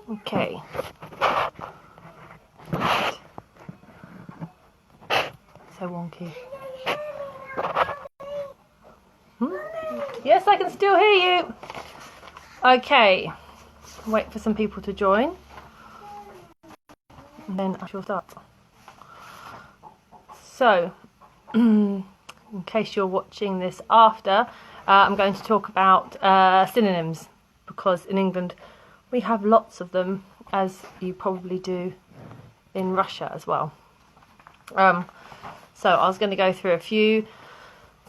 Okay. So wonky. Yes, I can still hear you. Okay. Wait for some people to join. And then I shall start. So, in case you're watching this after, I'm going to talk about synonyms, because in England we have lots of them, as you probably do in Russia as well. So I was going to go through a few,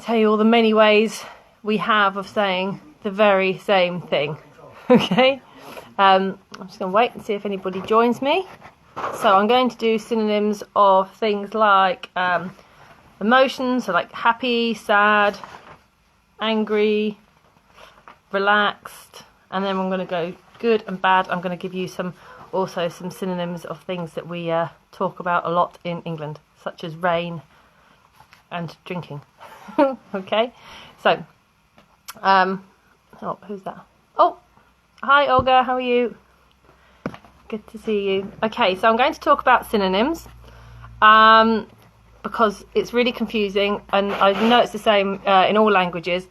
tell you all the many ways we have of saying the very same thing. Okay, I'm just going to wait and see if anybody joins me. So I'm going to do synonyms of things like emotions, so like happy, sad, angry, relaxed, and then I'm going to go good and bad. I'm going to give you also some synonyms of things that we talk about a lot in England, such as rain and drinking. Okay, so oh, who's that? Oh, hi Olga, how are you? Good to see you. Okay, so I'm going to talk about synonyms because it's really confusing, and I know it's the same in all languages,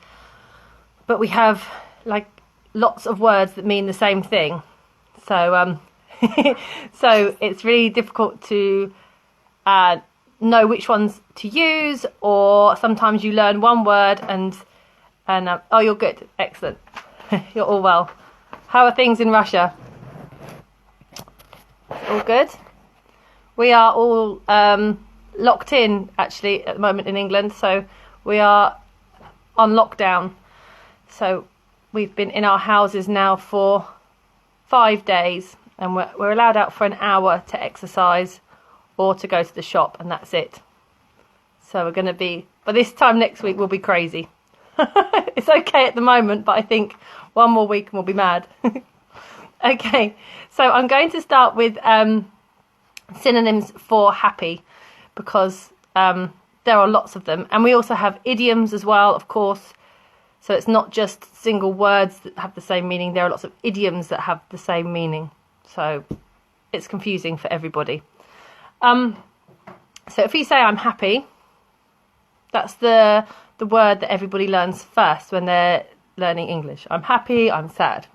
but we have like lots of words that mean the same thing. So so it's really difficult to know which ones to use, or sometimes you learn one word and oh, you're good, excellent. You're all well. How are things in Russia? All good. We are all locked in actually at the moment in England, so we are on lockdown. So we've been in our houses now for 5 days, and we're allowed out for an hour to exercise or to go to the shop, and that's it. So we're going to be, but this time next week we'll be crazy. It's okay at the moment, but I think one more week and we'll be mad. Okay, so I'm going to start with synonyms for happy, because there are lots of them, and we also have idioms as well, of course. So it's not just single words that have the same meaning. There are lots of idioms that have the same meaning. So it's confusing for everybody. So if you say I'm happy, that's the word that everybody learns first when they're learning English. I'm happy, I'm sad.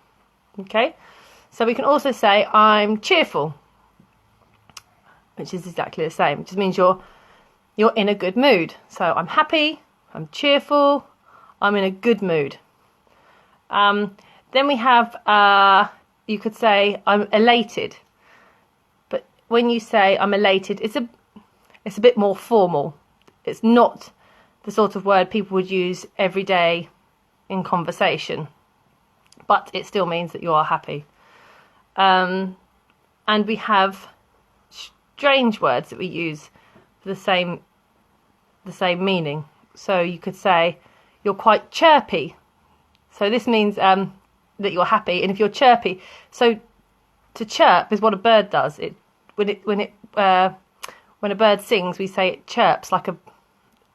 Okay? So we can also say I'm cheerful, which is exactly the same. It just means you're in a good mood. So I'm happy, I'm cheerful, I'm in a good mood. Then we have, you could say I'm elated. But when you say I'm elated, it's a bit more formal. It's not the sort of word people would use every day in conversation, but it still means that you are happy. And we have strange words that we use for the same meaning. So you could say you're quite chirpy. So this means that you're happy, and if you're chirpy, so to chirp is what a bird does. When a bird sings, we say it chirps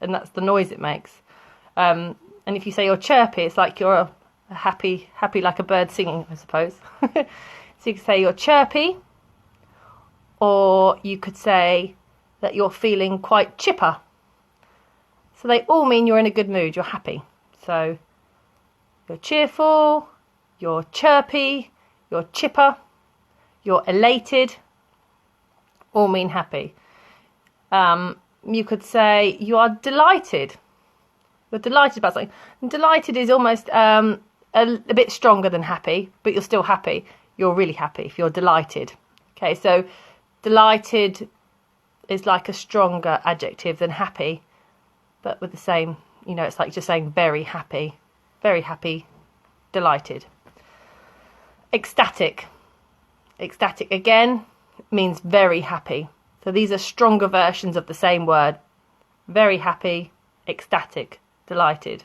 and that's the noise it makes. And if you say you're chirpy, it's like you're a happy like a bird singing, I suppose. So you could say you're chirpy, or you could say that you're feeling quite chipper. So they all mean you're in a good mood, you're happy. So you're cheerful, you're chirpy, you're chipper, you're elated, all mean happy. You could say you are delighted. You're delighted about something. And delighted is almost a bit stronger than happy, but you're still happy. You're really happy if you're delighted. Okay, so delighted is like a stronger adjective than happy, but with the same, it's like just saying very happy, delighted. Ecstatic. Ecstatic again means very happy. So these are stronger versions of the same word. Very happy, ecstatic, delighted.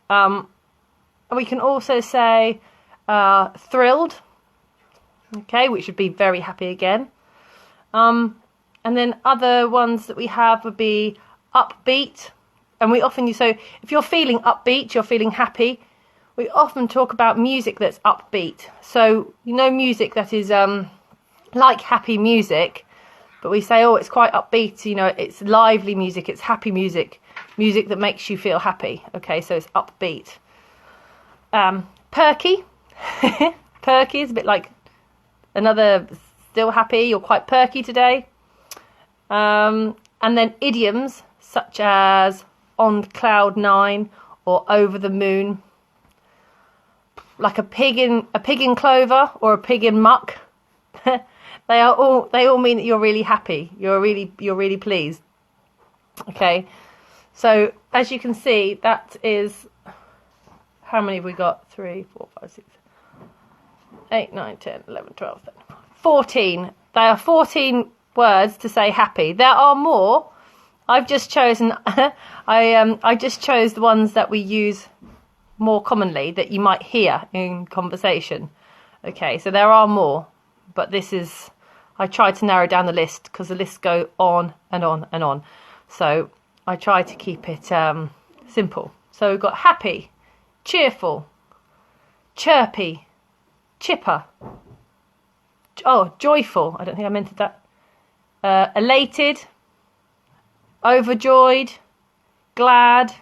We can also say thrilled, okay, which would be very happy again. And then other ones that we have would be upbeat. And we often use, so if you're feeling upbeat, you're feeling happy, we often talk about music that's upbeat. So, you know, music that is like happy music, but we say, oh, it's quite upbeat, you know, it's lively music, it's happy music, music that makes you feel happy. Okay, so it's upbeat. Perky. Perky is a bit like another still happy, you're quite perky today. And then idioms such as on cloud nine or over the moon. Like a pig in clover or a pig in muck. they all mean that you're really happy. You're really pleased. Okay. So as you can see, that is, how many have we got? 3, 4, 5, 6, 8, 9, 10, 11, 12, 13, 14. There are 14 words to say happy. There are more. I've just chosen I just chose the ones that we use more commonly, that you might hear in conversation. Okay, so there are more, but I tried to narrow down the list because the lists go on and on and on. So I try to keep it simple. So we've got happy, cheerful, chirpy, chipper, joyful, I don't think I meant that, elated, overjoyed, glad,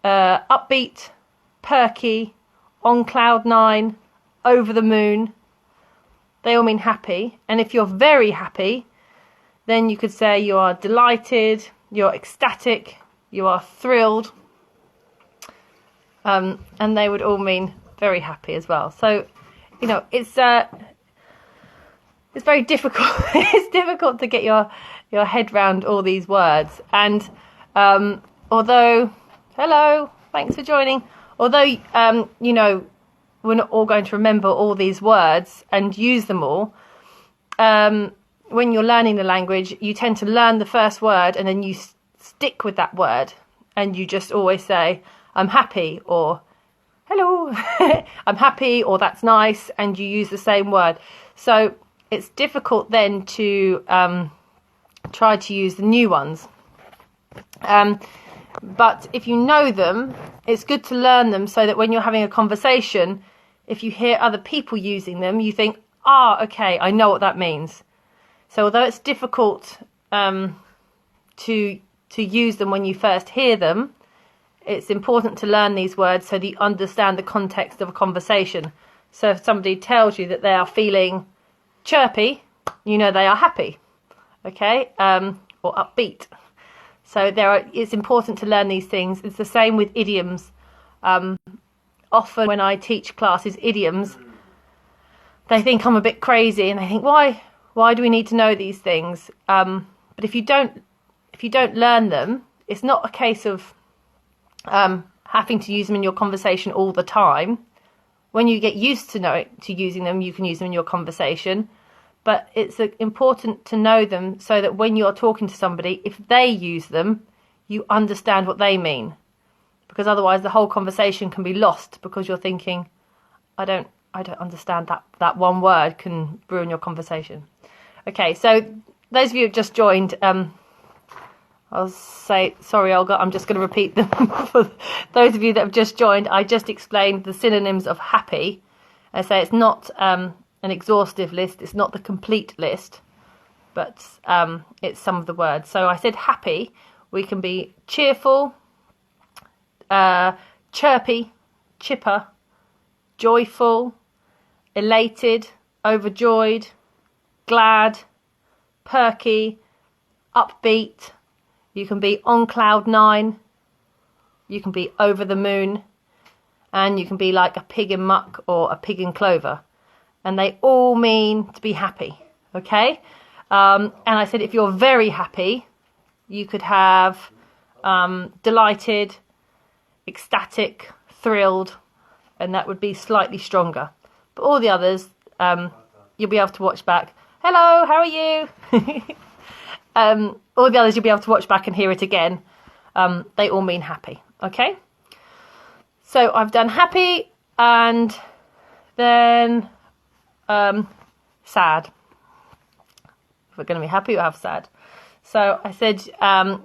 upbeat, perky, on cloud nine, over the moon. They all mean happy. And if you're very happy, then you could say you are delighted, you're ecstatic, you are thrilled. And they would all mean very happy as well. So, you know, it's very difficult. It's difficult to get your head round all these words. And although, hello, thanks for joining. Although, you know, we're not all going to remember all these words and use them all. When you're learning the language, you tend to learn the first word and then you stick with that word. And you just always say, I'm happy, or hello, I'm happy, or that's nice. And you use the same word. So it's difficult then to try to use the new ones. But if you know them, it's good to learn them so that when you're having a conversation, if you hear other people using them, you think, okay, I know what that means. So although it's difficult to use them when you first hear them, it's important to learn these words so that you understand the context of a conversation. So if somebody tells you that they are feeling chirpy, you know they are happy, okay, or upbeat. So it's important to learn these things. It's the same with idioms. Often when I teach classes idioms, they think I'm a bit crazy and they think, why do we need to know these things? But if you don't learn them, it's not a case of having to use them in your conversation all the time. When you get used to using them, you can use them in your conversation. But it's important to know them so that when you're talking to somebody, if they use them, you understand what they mean. Because otherwise the whole conversation can be lost because you're thinking, I don't understand that one word can ruin your conversation. Okay, so those of you who have just joined, I'll say, sorry, Olga, I'm just going to repeat them. For those of you that have just joined, I just explained the synonyms of happy. I say it's not an exhaustive list, it's not the complete list, but it's some of the words. So I said happy, we can be cheerful, chirpy, chipper, joyful, elated, overjoyed, glad, perky, upbeat. You can be on cloud nine, you can be over the moon, and you can be like a pig in muck or a pig in clover. And they all mean to be happy, okay? And I said if you're very happy, you could have delighted, ecstatic, thrilled, and that would be slightly stronger. But all the others, you'll be able to watch back. Hello, how are you? All the others you'll be able to watch back and hear it again. They all mean happy, okay? So I've done happy and then sad. If we're going to be happy, we'll have sad. So I said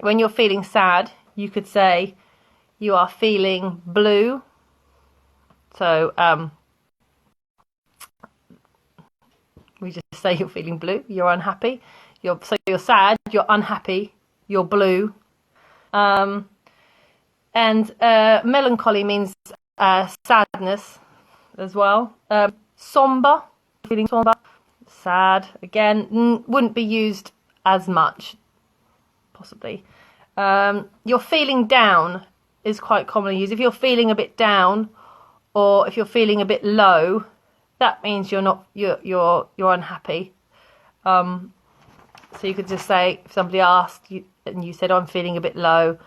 when you're feeling sad, you could say you are feeling blue, So we just say you're feeling blue, you're unhappy. So you're sad, you're unhappy, you're blue. And melancholy means sadness as well. Somber, feeling somber, sad. Again, wouldn't be used as much, possibly. You're feeling down is quite commonly used. If you're feeling a bit down, or if you're feeling a bit low, that means you're unhappy. So you could just say, if somebody asked you and you said, "I'm feeling a bit low,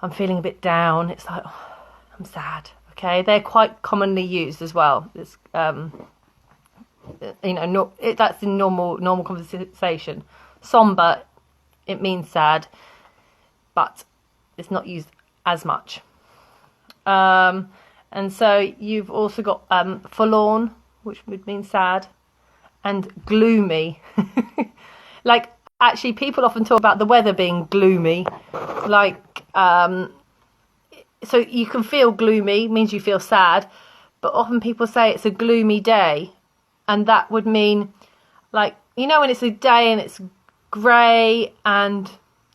I'm feeling a bit down," it's like, "Oh, I'm sad." Okay, they're quite commonly used as well. It's that's in normal conversation. Somber, it means sad, but it's not used as much. And so you've also got forlorn, which would mean sad, and gloomy. Like, actually, people often talk about the weather being gloomy. Like, so you can feel gloomy, means you feel sad, but often people say it's a gloomy day. And that would mean, like, you know, when it's a day and it's grey and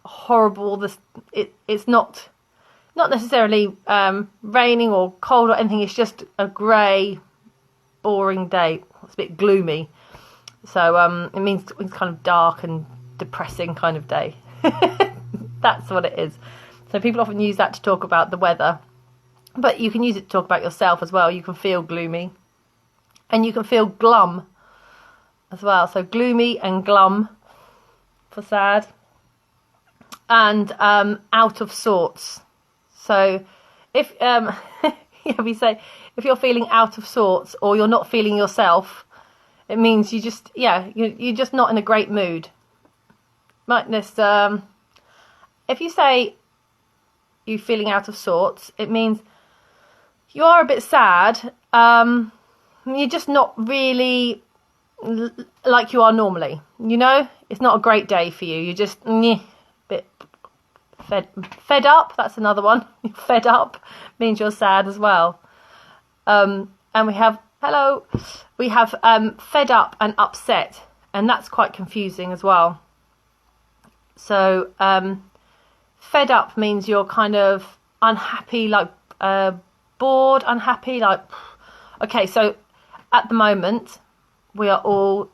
horrible, it's not necessarily raining or cold or anything, it's just a grey, boring day. It's a bit gloomy. So it means it's kind of dark and depressing kind of day. That's what it is. So people often use that to talk about the weather. But you can use it to talk about yourself as well. You can feel gloomy. And you can feel glum as well. So gloomy and glum for sad. And out of sorts. So if we say if you're feeling out of sorts or you're not feeling yourself, it means you're just not in a great mood. If you say you're feeling out of sorts, it means you are a bit sad. You're just not really like you are normally. You know, it's not a great day for you. You're just a bit fed up. That's another one. Fed up means you're sad as well. And we have fed up and upset, and that's quite confusing as well. So fed up means you're kind of unhappy, like bored, unhappy, like, okay, so at the moment we are all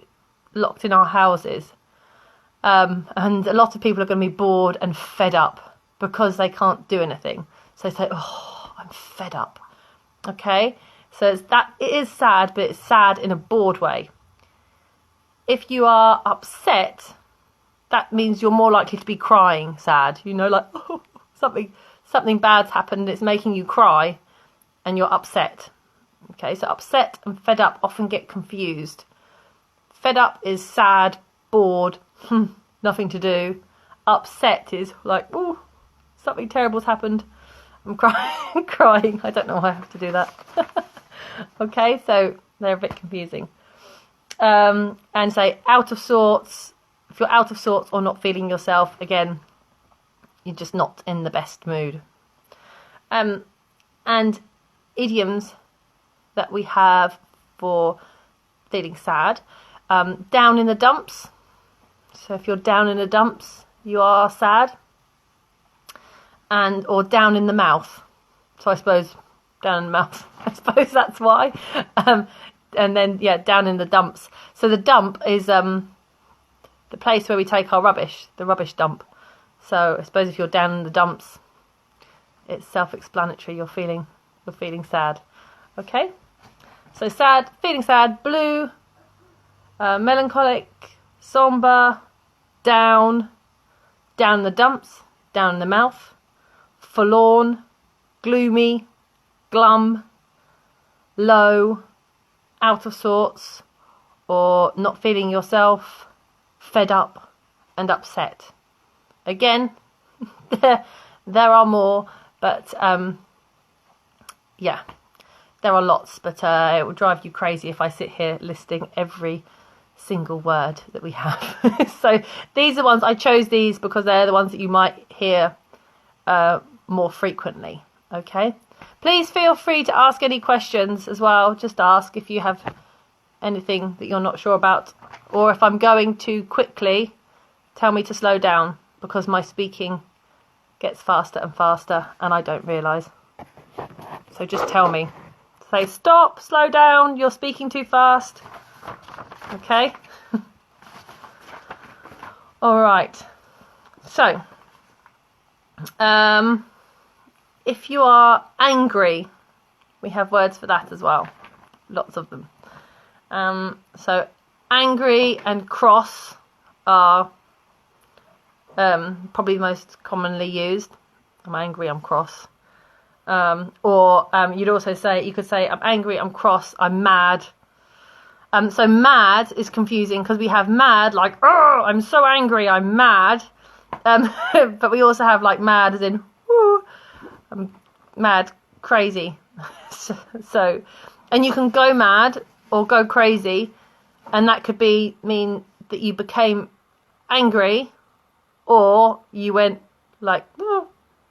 locked in our houses, and a lot of people are going to be bored and fed up because they can't do anything. So they say, "Oh, I'm fed up." Okay, so it is sad, but it's sad in a bored way. If you are upset, that means you're more likely to be crying sad. You know, like, oh, something bad's happened, it's making you cry, and you're upset. Okay, so upset and fed up often get confused. Fed up is sad, bored, nothing to do. Upset is like, oh, something terrible's happened, I'm crying. I don't know why I have to do that. Okay, so they're a bit confusing. And say out of sorts. If you're out of sorts or not feeling yourself, again, you're just not in the best mood. And idioms that we have for feeling sad. Down in the dumps. So if you're down in the dumps, you are sad. Or down in the mouth. So I suppose down in the mouth. I suppose that's why. And then, down in the dumps. So the dump is the place where we take our rubbish, the rubbish dump. So I suppose if you're down in the dumps, it's self-explanatory. You're feeling sad. Okay. So sad, feeling sad, blue, melancholic, somber, down in the dumps, down in the mouth, forlorn, gloomy, glum, low, out of sorts, or not feeling yourself, fed up and upset. Again, there are more, but there are lots, but it will drive you crazy if I sit here listing every single word that we have. So these are ones, I chose these because they're the ones that you might hear more frequently. Okay, Please feel free to ask any questions as well. Just ask if you have anything that you're not sure about. Or if I'm going too quickly, tell me to slow down, because my speaking gets faster and faster and I don't realise. So just tell me. Say, stop, slow down, you're speaking too fast. Okay? Alright. So, if you are angry, we have words for that as well. Lots of them. So, angry and cross are probably most commonly used. I'm angry, I'm cross. Or you'd also say, you could say, I'm angry, I'm cross, I'm mad. So mad is confusing because we have mad like, oh, I'm so angry, I'm mad. But we also have like mad as in, woo, I'm mad, crazy. So, and you can go mad or go crazy, and that could mean that you became angry, or you went like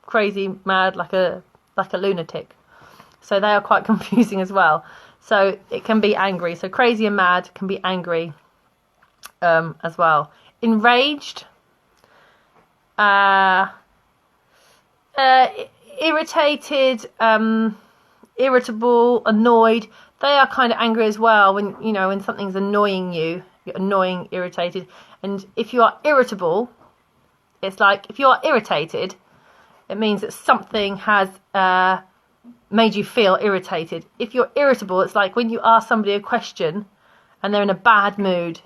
crazy, mad, like a lunatic. So they are quite confusing as well. So it can be angry. So crazy and mad can be angry as well. Enraged, irritated, irritable, annoyed. They are kind of angry as well. When when something's annoying you, you're annoying, irritated. And if you are irritable, it's like if you are irritated, it means that something has made you feel irritated. If you're irritable, it's like when you ask somebody a question and they're in a bad mood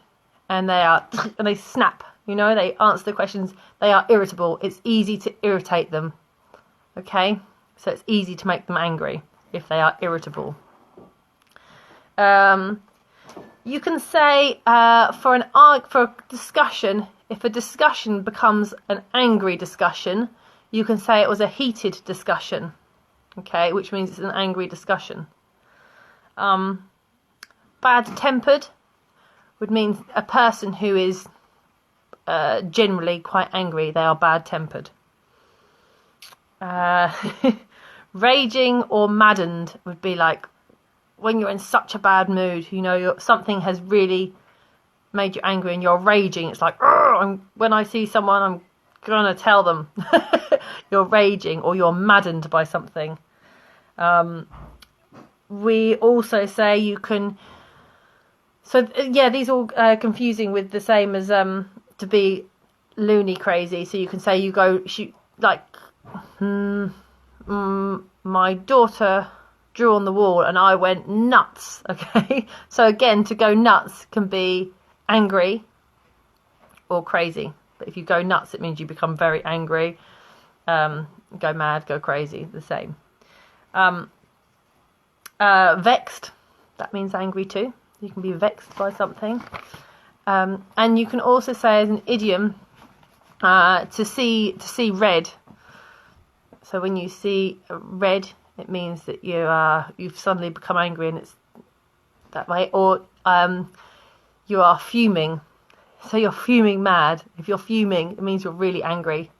and they snap, they answer the questions, they are irritable. It's easy to irritate them. Okay? So it's easy to make them angry if they are irritable. You can say for a discussion, if a discussion becomes an angry discussion, you can say it was a heated discussion. Okay, which means it's an angry discussion. Bad-tempered would mean a person who is generally quite angry. They are bad-tempered. Raging or maddened would be like when you're in such a bad mood. Something has really made you angry and you're raging. It's like, when I see someone, I'm gonna tell them. You're raging or you're maddened by something. We also say you can. So yeah, these all confusing with the same as to be loony crazy. So you can say my daughter drew on the wall and I went nuts. Okay, so again, to go nuts can be angry or crazy. But if you go nuts, it means you become very angry. Go mad, go crazy, the same. Vexed, that means angry too. You can be vexed by something. And you can also say as an idiom, to see red. So when you see red, it means that you've suddenly become angry, and it's that way. Or you are fuming. So you're fuming mad. If you're fuming, it means you're really angry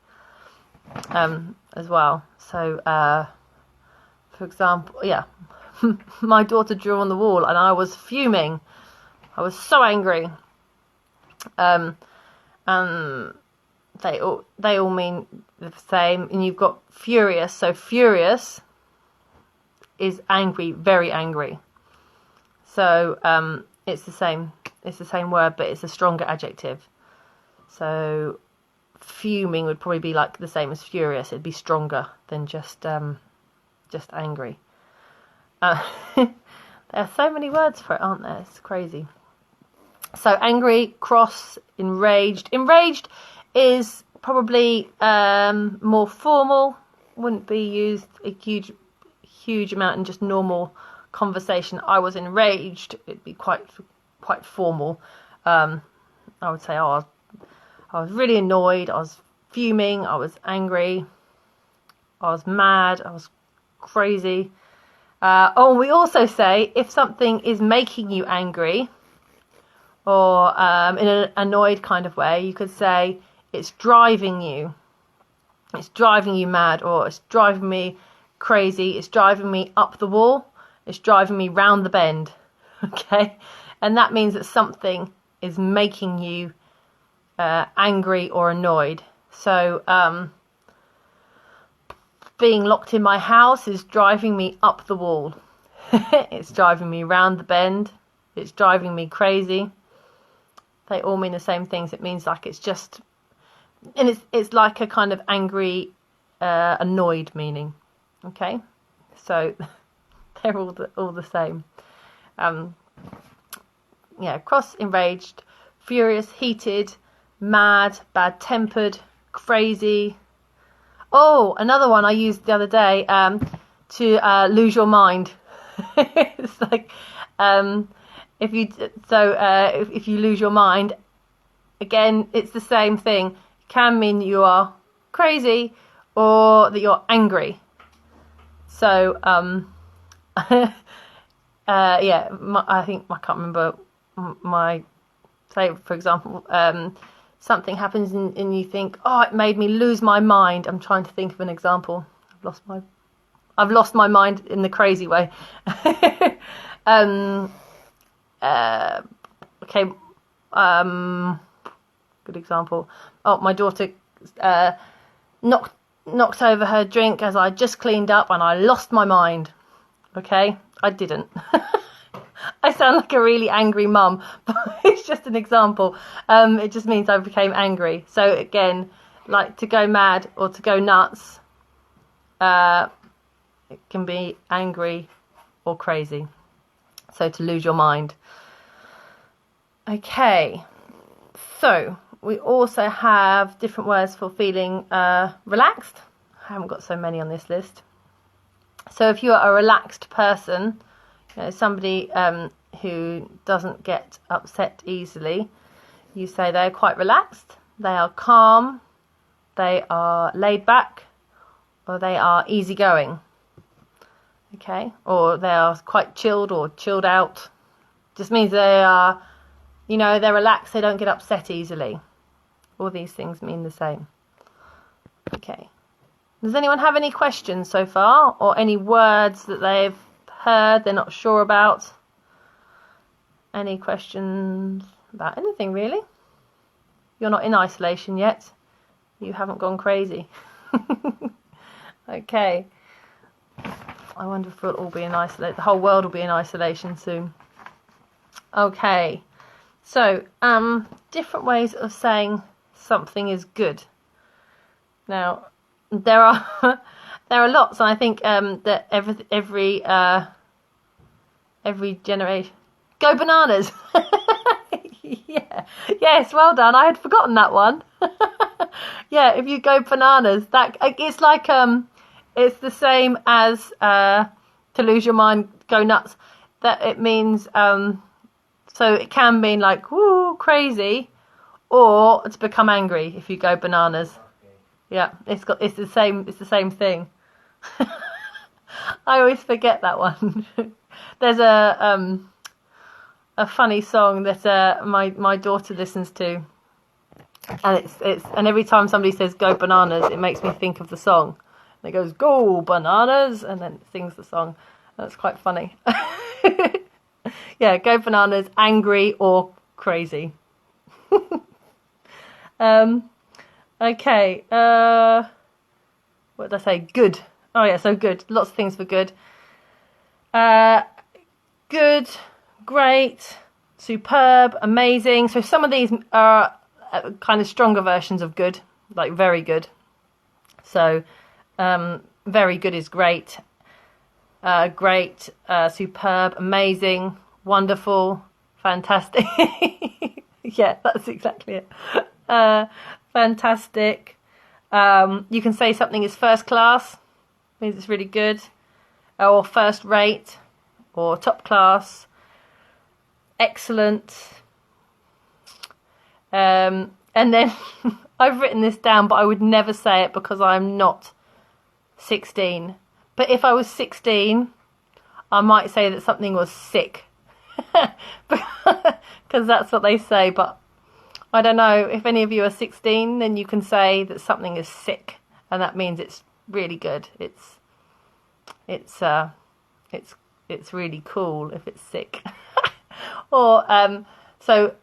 as well. So for example, yeah, my daughter drew on the wall and I was fuming. I was so angry. And they all mean the same. And you've got furious. So furious is angry, very angry. So it's the same. It's the same word, but it's a stronger adjective. So fuming would probably be like the same as furious. It'd be stronger than just angry. There are so many words for it, aren't there? It's crazy. So angry, cross, enraged. Enraged is probably more formal. Wouldn't be used a huge amount in just normal conversation. I was enraged. It'd be quite formal. I would say, I was really annoyed. I was fuming. I was angry. I was mad. I was crazy. We also say if something is making you angry, or in an annoyed kind of way, you could say it's driving you. It's driving you mad, or it's driving me crazy, it's driving me up the wall, it's driving me round the bend. Okay, and that means that something is making you angry or annoyed. So being locked in my house is driving me up the wall. It's driving me round the bend. It's driving me crazy. They all mean the same things. It means like it's just, and it's like a kind of angry, annoyed meaning. Okay, so they're all the same. Yeah, cross, enraged, furious, heated, mad, bad-tempered, crazy. Oh, another one I used the other day, to lose your mind. It's like, if you lose your mind, again, it's the same thing. It can mean you are crazy or that you're angry. So, yeah, I think, I can't remember say, for example, something happens and you think, oh, it made me lose my mind. I'm trying to think of an example. I've lost my mind in the crazy way. Okay, good example. Oh, my daughter knocked over her drink as I just cleaned up and I lost my mind. Okay, I didn't. I sound like a really angry mum, but it's just an example. It just means I became angry. So again, like to go mad or to go nuts, it can be angry or crazy. So to lose your mind. Okay, so we also have different words for feeling relaxed. I haven't got so many on this list. So if you are a relaxed person, you know, somebody who doesn't get upset easily, you say they're quite relaxed, they are calm, they are laid back, or they are easygoing. Okay, or they are quite chilled or chilled out. Just means they are, you know, they're relaxed, they don't get upset easily. All these things mean the same. Okay. Does anyone have any questions so far, or any words that they've heard they're not sure about? Any questions about anything, really? You're not in isolation yet. You haven't gone crazy. Okay. I wonder if we'll all be in isolation. The whole world will be in isolation soon. Okay. So, different ways of saying something is good. Now, there are lots, and I think that every generation. Go bananas. Yeah. Yes, well done. I had forgotten that one. Yeah, if you go bananas, that it's like it's the same as to lose your mind, go nuts. That it means so it can mean like woo crazy, or to become angry if you go bananas. Yeah, it's the same thing. I always forget that one. There's a funny song that my daughter listens to, and and every time somebody says "go bananas," it makes me think of the song. And it goes "go bananas," and then it sings the song. That's quite funny. Yeah, go bananas, angry or crazy. Okay. What did I say? Good. Oh yeah, so good. Lots of things for good. Good, great, superb, amazing. So some of these are kind of stronger versions of good, like very good. So very good is great. Great, superb, amazing, wonderful, fantastic. Yeah, that's exactly it. Fantastic. You can say something is first class, means it's really good, or first rate, or top class, excellent. And then I've written this down, but I would never say it because I'm not 16. But if I was 16, I might say that something was sick. Because that's what they say. But I don't know, if any of you are 16, then you can say that something is sick. And that means it's really good. It's it's really cool if it's sick. Or so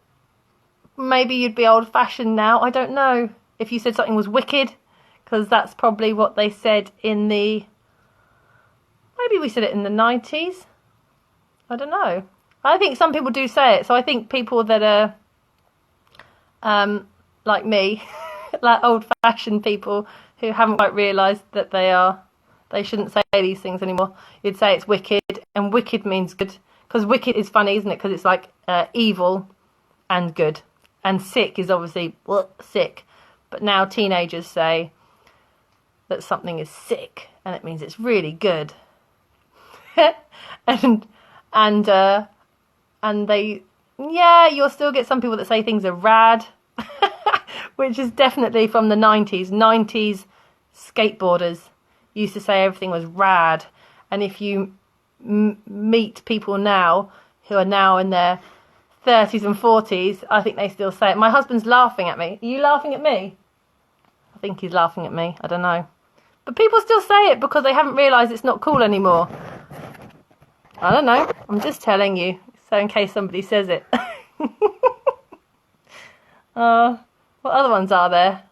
maybe you'd be old-fashioned now. I don't know if you said something was wicked, because that's probably what they said in the. Maybe we said it in the 90s. I don't know. I think some people do say it. So I think people that are like me, like old-fashioned people who haven't quite realised that they shouldn't say these things anymore. You'd say it's wicked, and wicked means good, because wicked is funny, isn't it? Because it's like evil and good, and sick is obviously sick. But now teenagers say that something is sick, and it means it's really good. and they, you'll still get some people that say things are rad, which is definitely from the 90s. 90s skateboarders used to say everything was rad. And if you meet people now who are now in their 30s and 40s, I think they still say it. My husband's laughing at me. Are you laughing at me? I think he's laughing at me. I don't know. But people still say it because they haven't realised it's not cool anymore. I don't know. I'm just telling you, so in case somebody says it. What other ones are there?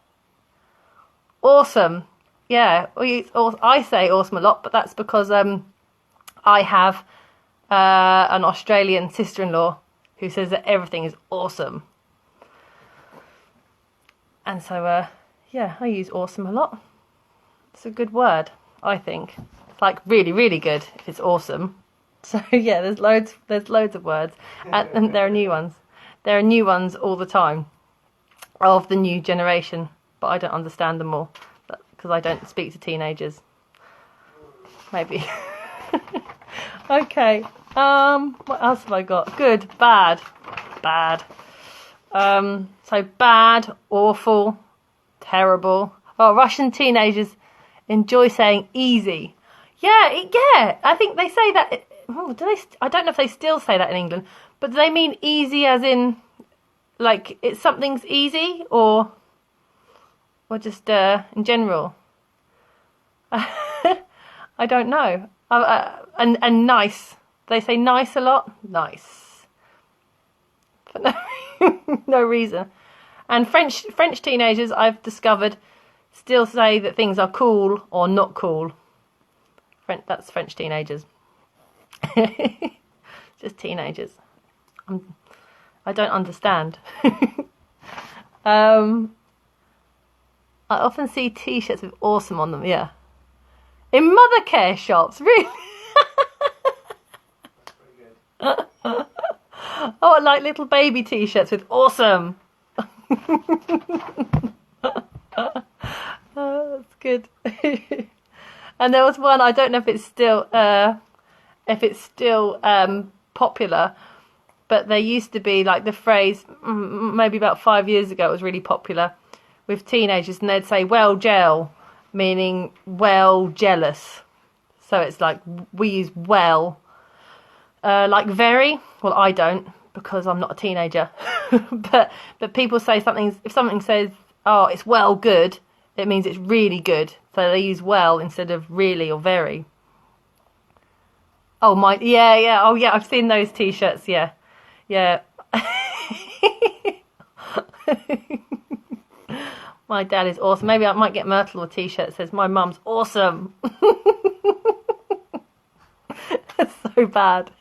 Awesome. Yeah, I say awesome a lot, but that's because I have an Australian sister-in-law who says that everything is awesome. And so, I use awesome a lot. It's a good word, I think. It's like really, really good if it's awesome. So yeah, there's loads of words, and there are new ones. There are new ones all the time of the new generation, but I don't understand them all because I don't speak to teenagers. Maybe. Okay. What else have I got? Good, bad. So bad, awful, terrible. Oh, Russian teenagers enjoy saying easy. Yeah. I think they say that. Do they? I don't know if they still say that in England, but do they mean easy as in like it's something's easy, or just in general? I don't know. And nice. They say nice a lot. Nice. For no reason. And French teenagers, I've discovered, still say that things are cool or not cool. That's French teenagers. Just teenagers. I don't understand. I often see t-shirts with awesome on them, yeah. In mother care shops, really? Oh, like little baby t-shirts with awesome. Oh, that's good. And there was one, I don't know if it's still popular, but there used to be like the phrase, maybe about 5 years ago, it was really popular with teenagers, and they'd say well gel, meaning well jealous. So it's like we use well, like very. Well, I don't, because I'm not a teenager. but people say if something says, oh, it's well good, it means it's really good. So they use well instead of really or very. Oh my, yeah. Oh yeah, I've seen those t-shirts. Yeah. My dad is awesome. Maybe I might get Myrtle a t-shirt that says my mum's awesome. That's so bad.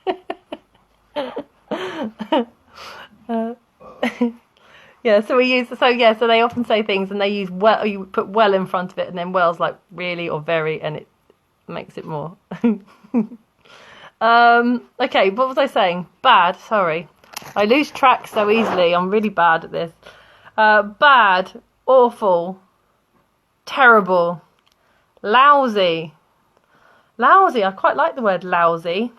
So they often say things and they use well, you put well in front of it, and then well's like really or very, and it makes it more. Okay, what was I saying? Bad, sorry. I lose track so easily. I'm really bad at this. Bad, awful, terrible, lousy. Lousy, I quite like the word lousy.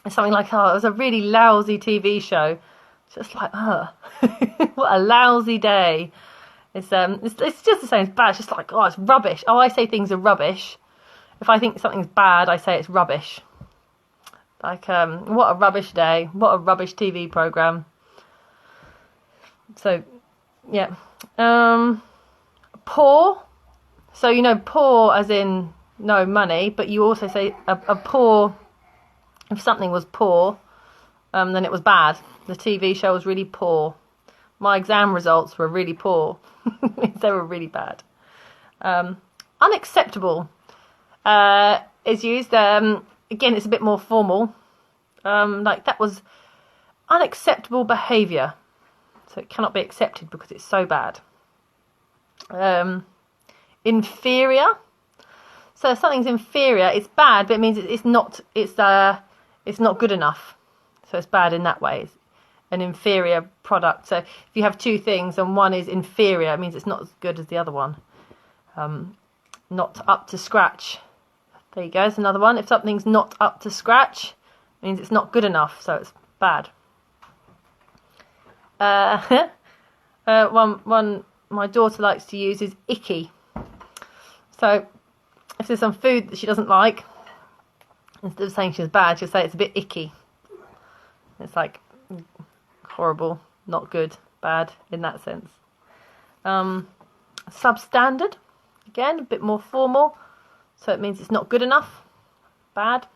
It's something like, oh, it was a really lousy TV show. Just like, what a lousy day. It's just the same as bad. It's just like, oh, it's rubbish. Oh, I say things are rubbish. If I think something's bad, I say it's rubbish. Like, what a rubbish day. What a rubbish TV programme. So, yeah. Poor. So, poor as in no money, but you also say a poor, if something was poor, then it was bad. The TV show was really poor. My exam results were really poor. They were really bad. Unacceptable is used. Again, it's a bit more formal. Like, that was unacceptable behaviour. So it cannot be accepted because it's so bad. Inferior. So if something's inferior, it's bad, but it means it's not good enough. So it's bad in that way. It's an inferior product. So if you have two things and one is inferior, it means it's not as good as the other one. Not up to scratch. There you go. It's another one. If something's not up to scratch, it means it's not good enough. So it's bad. One my daughter likes to use is icky. So if there's some food that she doesn't like, instead of saying she's bad, she'll say it's a bit icky. It's like horrible, not good, bad in that sense. Substandard, again, a bit more formal. So it means it's not good enough, bad.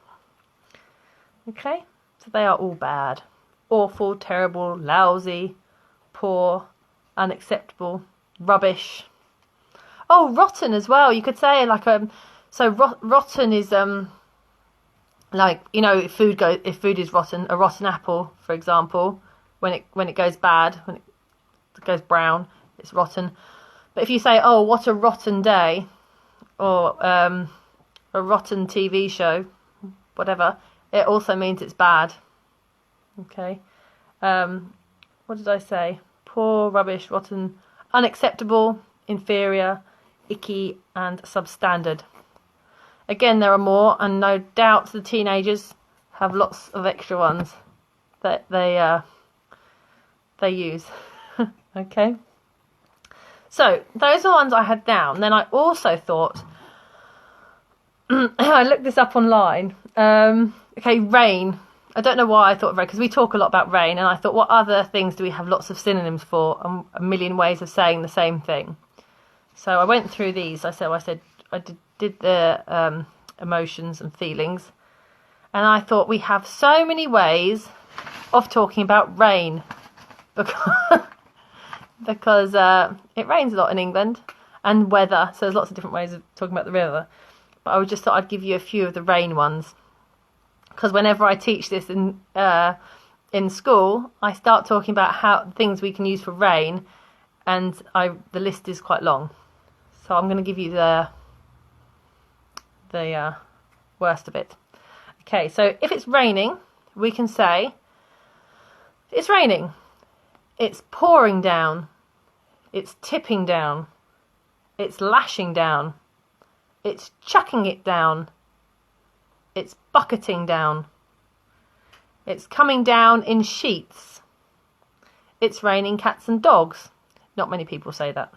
Okay, so they are all bad. Awful, terrible, lousy, poor, unacceptable, rubbish. Oh, rotten as well. You could say like rotten is like, you know, if food is rotten, a rotten apple, for example, when it goes bad, when it goes brown, it's rotten. But if you say, oh, what a rotten day, or a rotten TV show, whatever, it also means it's bad. Okay. What did I say? Poor, rubbish, rotten, unacceptable, inferior, icky, and substandard. Again, there are more, and no doubt the teenagers have lots of extra ones that they use. Okay. So those are the ones I had down. Then I also thought, I looked this up online. Okay, rain. I don't know why I thought of rain, because we talk a lot about rain, and I thought, what other things do we have lots of synonyms for, and a million ways of saying the same thing? So I went through these. I did the emotions and feelings, and I thought we have so many ways of talking about rain, because it rains a lot in England, and weather. So there's lots of different ways of talking about the weather. But I just thought I'd give you a few of the rain ones, because whenever I teach this in school, I start talking about how things we can use for rain, and the list is quite long. So I'm going to give you the worst of it. Okay, so if it's raining, we can say, it's raining, it's pouring down, it's tipping down, it's lashing down, it's chucking it down, it's bucketing down, it's coming down in sheets, it's raining cats and dogs. Not many people say that.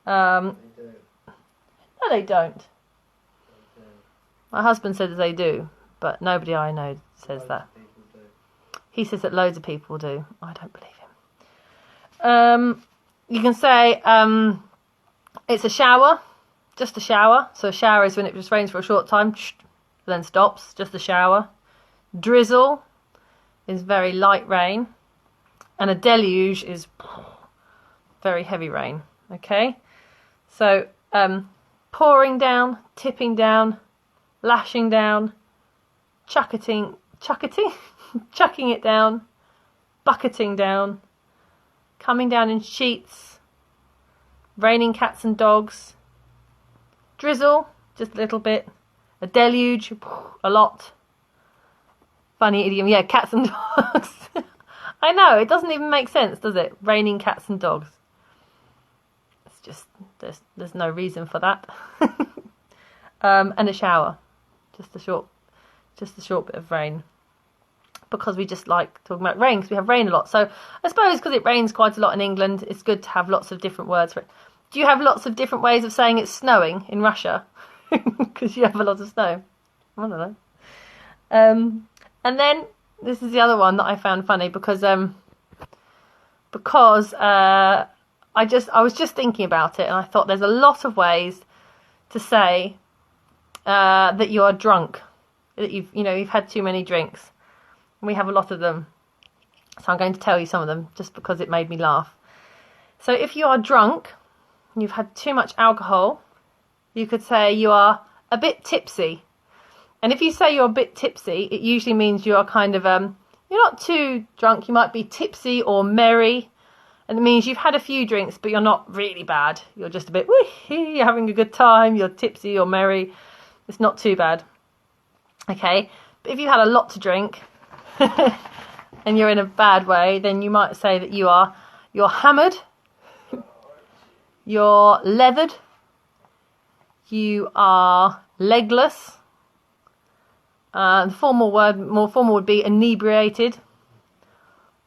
No, they don't. My husband says they do, but nobody I know says that. He says that loads of people do. I don't believe him. You can say it's a shower, just a shower. So a shower is when it just rains for a short time, then stops, just a shower. Drizzle is very light rain, and a deluge is very heavy rain. Okay, so pouring down, tipping down, lashing down, chucking it down, bucketing down, coming down in sheets, raining cats and dogs, drizzle, just a little bit, a deluge, a lot. Funny idiom, yeah, cats and dogs. I know, it doesn't even make sense, does it? Raining cats and dogs. It's just, there's no reason for that. And a shower. Just a short bit of rain, because we just like talking about rain, because we have rain a lot. So I suppose because it rains quite a lot in England, it's good to have lots of different words for it. Do you have lots of different ways of saying it's snowing in Russia? Because you have a lot of snow. I don't know. And then this is the other one that I found funny, because I was just thinking about it, and I thought there's a lot of ways to say that you are drunk, that you've had too many drinks. We have a lot of them, so I'm going to tell you some of them just because it made me laugh. So if you are drunk and you've had too much alcohol, you could say you are a bit tipsy. And if you say you're a bit tipsy, it usually means you are kind of you're not too drunk. You might be tipsy or merry, and it means you've had a few drinks, but you're not really bad. You're just a bit you're having a good time. You're tipsy or merry. It's not too bad. Okay, but if you had a lot to drink and you're in a bad way, then you might say that you're hammered, you're leathered, you are legless. The more formal would be inebriated,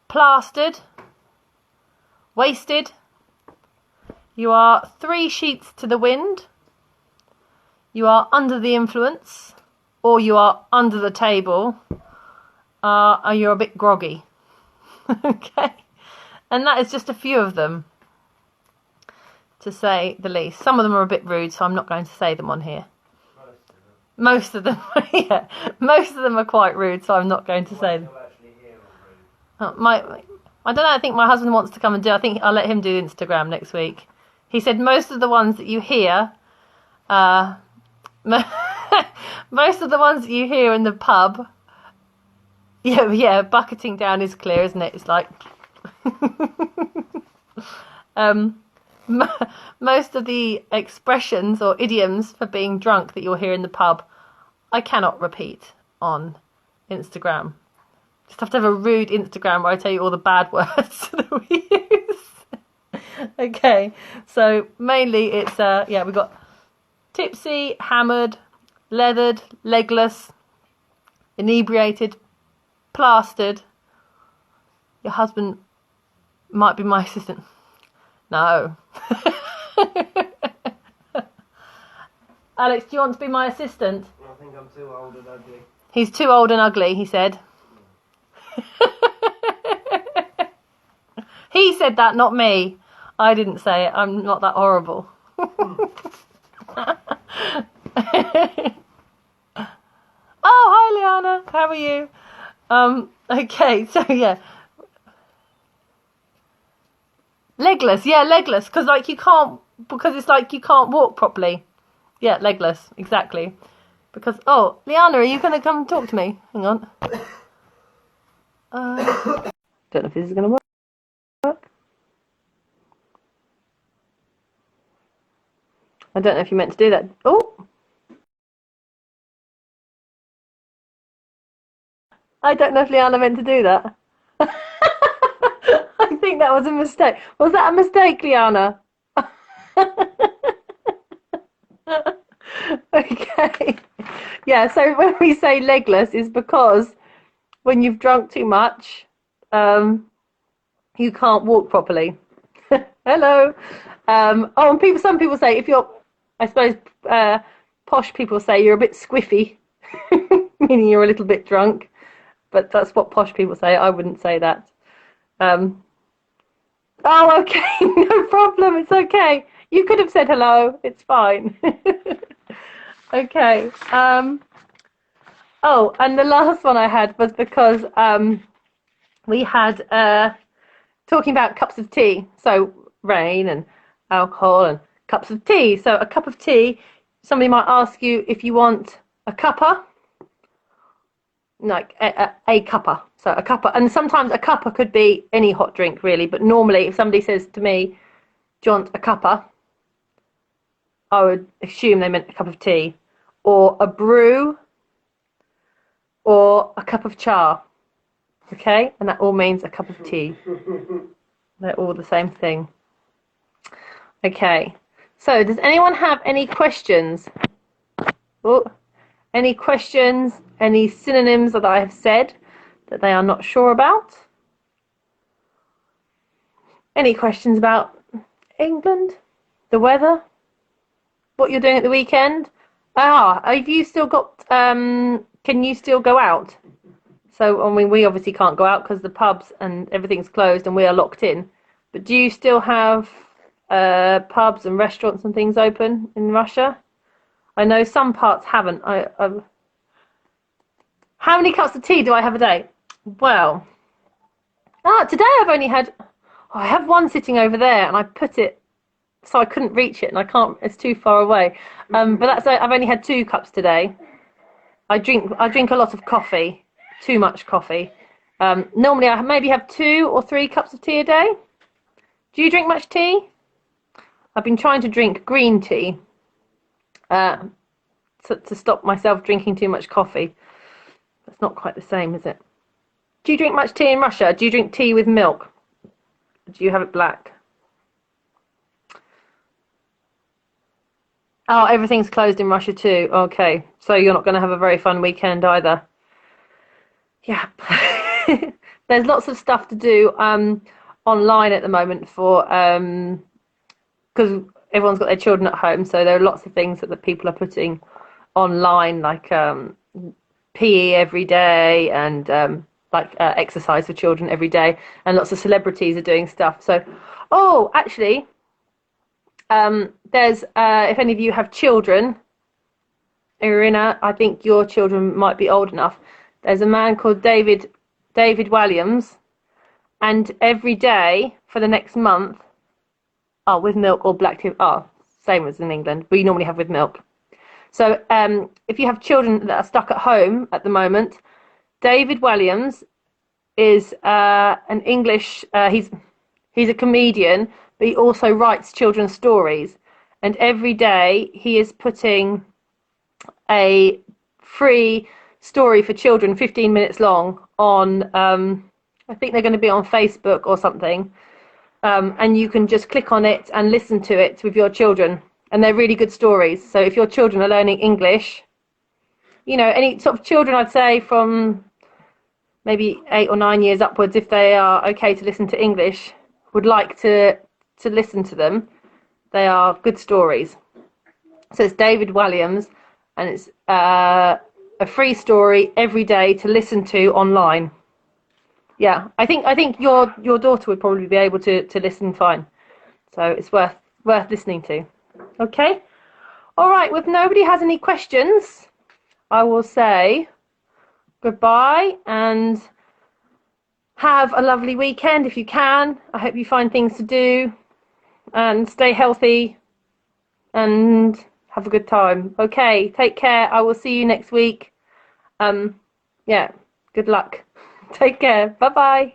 plastered, wasted. You are 3 sheets to the wind. You are under the influence, or you are under the table, or you're a bit groggy. Okay, and that is just a few of them, to say the least. Some of them are a bit rude, so I'm not going to say them on here. Most of them, yeah, most of them are quite rude, so I'm not going to say them. I don't know. I think my husband wants to come and do. I think I'll let him do Instagram next week. He said most of the ones that you hear, most of the ones that you hear in the pub, yeah, bucketing down is clear, isn't it? It's like, most of the expressions or idioms for being drunk that you'll hear in the pub, I cannot repeat on Instagram. Just have to have a rude Instagram where I tell you all the bad words that we use. Okay, so mainly it's we've got tipsy, hammered, leathered, legless, inebriated, plastered. Your husband might be my assistant. No. Alex, do you want to be my assistant? I think I'm too old and ugly. He's too old and ugly, he said. He said that, not me. I didn't say it. I'm not that horrible. Oh, hi, Liana. How are you? Okay, so yeah. Legless, yeah, legless, because it's like you can't walk properly. Yeah, legless, exactly. Because, oh, Liana, are you going to come and talk to me? Hang on. Don't know if this is going to work. I don't know if you meant to do that. Oh! I don't know if Liana meant to do that. I think that was a mistake. Was that a mistake, Liana? Okay. Yeah, so when we say legless is because when you've drunk too much, you can't walk properly. Hello. And some people say if you're, I suppose, posh people say you're a bit squiffy, meaning you're a little bit drunk. But that's what posh people say. I wouldn't say that. Oh, okay, no problem. It's okay. You could have said hello. It's fine. Okay. Oh, and the last one I had was because we had talking about cups of tea. So rain and alcohol and cups of tea. So a cup of tea, somebody might ask you if you want a cuppa, like a cuppa. So a cuppa, and sometimes a cuppa could be any hot drink really, but normally if somebody says to me, do you want a cuppa? I would assume they meant a cup of tea, or a brew, or a cup of cha. Okay, and that all means a cup of tea. They're all the same thing. Okay, so does anyone have any questions? Oh, any questions, any synonyms that I have said that they are not sure about? Any questions about England, the weather, what you're doing at the weekend? Have you still got, can you still go out? So, I mean, we obviously can't go out because the pubs and everything's closed and we are locked in. But do you still have pubs and restaurants and things open in Russia? I know some parts haven't. How many cups of tea do I have a day? Well, today I've only had, I have one sitting over there, and I put it so I couldn't reach it, and I can't, it's too far away. But I've only had 2 cups today. I drink a lot of coffee, too much coffee. Normally I maybe have 2 or 3 cups of tea a day. Do you drink much tea? I've been trying to drink green tea to stop myself drinking too much coffee. That's not quite the same, is it? Do you drink much tea in Russia? Do you drink tea with milk? Do you have it black? Oh, everything's closed in Russia too. Okay, so you're not going to have a very fun weekend either. Yeah. There's lots of stuff to do online at the moment for because everyone's got their children at home, so there are lots of things that the people are putting online, like PE every day, and exercise for children every day, and lots of celebrities are doing stuff. So, oh, actually, there's if any of you have children, Irina, I think your children might be old enough. There's a man called David Williams, and every day for the next month, with milk or black tea, same as in England, we normally have with milk. So if you have children that are stuck at home at the moment, David Williams is an English, he's a comedian, but he also writes children's stories. And every day he is putting a free story for children, 15 minutes long, on, I think they're going to be on Facebook or something. And you can just click on it and listen to it with your children. And they're really good stories. So if your children are learning English, you know, any sort of children, I'd say from maybe 8 or 9 years upwards, if they are okay to listen to English, would like to listen to them, they are good stories. So it's David Williams, and it's a free story every day to listen to online. Yeah, I think your daughter would probably be able to listen fine. So it's worth listening to. Okay? All right, well, if nobody has any questions, I will say goodbye and have a lovely weekend if you can. I hope you find things to do and stay healthy and have a good time. Okay, take care. I will see you next week. Yeah, good luck. Take care. Bye-bye.